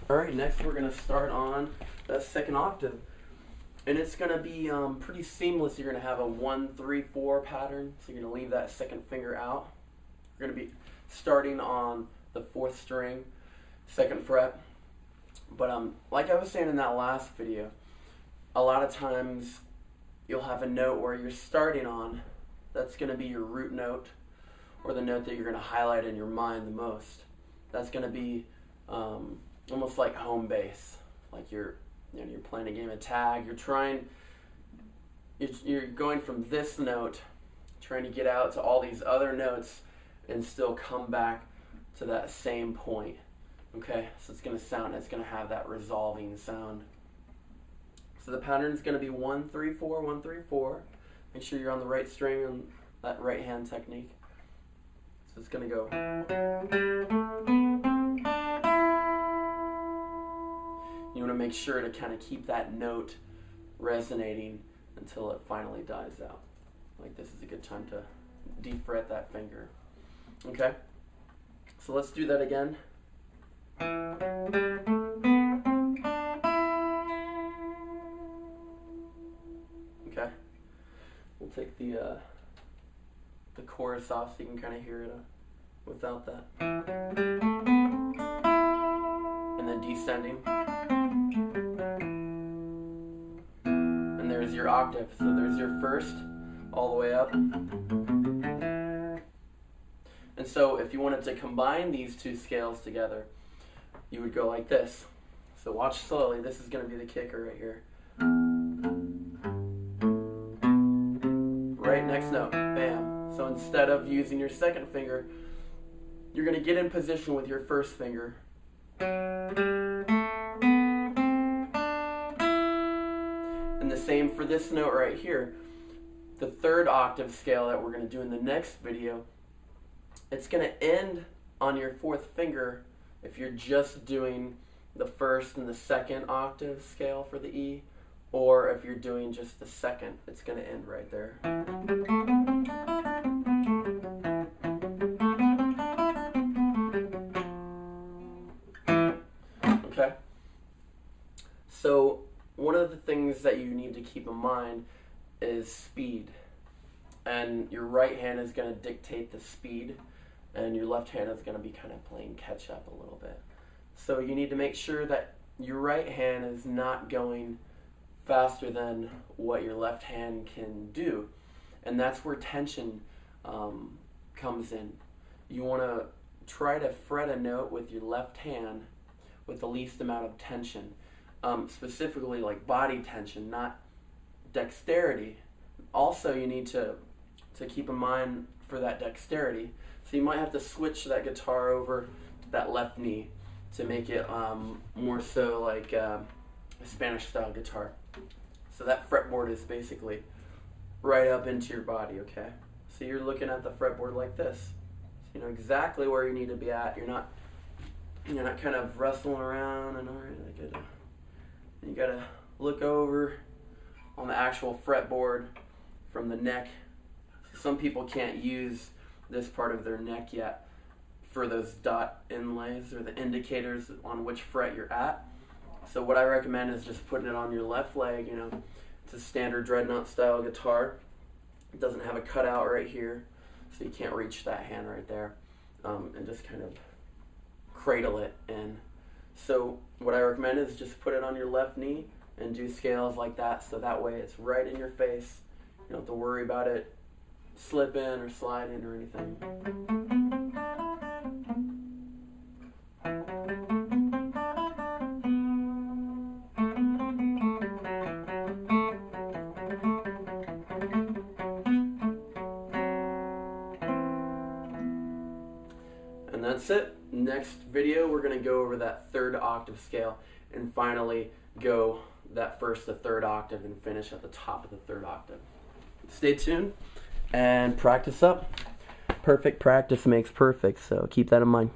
Alright, next we're going to start on that second octave. And it's going to be pretty seamless. You're going to have a 1, 3, 4 pattern. So you're going to leave that second finger out. You're going to be starting on the 4th string, 2nd fret. But like I was saying in that last video, a lot of times you'll have a note where you're starting on, that's going to be your root note, or the note that you're going to highlight in your mind the most. That's going to be almost like home base, like you're playing a game of tag. You're going from this note, trying to get out to all these other notes, and still come back to that same point. Okay, so it's going to have that resolving sound. So the pattern is going to be 1, 3, 4, 1, 3, 4. Make sure you're on the right string on that right hand technique. So it's going to go. You want to make sure to kind of keep that note resonating until it finally dies out. Like this is a good time to defret that finger. Okay, so let's do that again. Okay, we'll take the chorus off so you can kind of hear it without that. And then descending. And there's your octave. So there's your first all the way up. And so if you wanted to combine these two scales together, you would go like this. So watch slowly. This is going to be the kicker right here. Right next note. Bam. So instead of using your second finger, you're going to get in position with your first finger. And the same for this note right here. The 3rd octave scale that we're going to do in the next video, it's going to end on your 4th finger if you're just doing the 1st and the 2nd octave scale for the E, or if you're doing just the 2nd, it's going to end right there. Okay? So one of the things that you need to keep in mind is speed. And your right hand is going to dictate the speed, and your left hand is going to be kind of playing catch up a little bit. So you need to make sure that your right hand is not going faster than what your left hand can do. And that's where tension comes in. You want to try to fret a note with your left hand with the least amount of tension. Specifically like body tension, not dexterity. Also, you need to keep in mind for that dexterity. So you might have to switch that guitar over to that left knee to make it more so like a Spanish style guitar. So that fretboard is basically right up into your body, okay? So you're looking at the fretboard like this. So you know exactly where you need to be at. You're not kind of wrestling around and you gotta look over on the actual fretboard from the neck. Some people can't use this part of their neck yet for those dot inlays or the indicators on which fret you're at. So what I recommend is just putting it on your left leg. You know, it's a standard dreadnought style guitar. It doesn't have a cutout right here, so you can't reach that hand right there, and just kind of cradle it in. So what I recommend is just put it on your left knee and do scales like that, so that way it's right in your face. You don't have to worry about it slipping or sliding or anything. And that's it. Next video, we're going to go over that 3rd octave scale and finally go that 1st to 3rd octave and finish at the top of the 3rd octave. Stay tuned and practice up. Perfect practice makes perfect, so keep that in mind.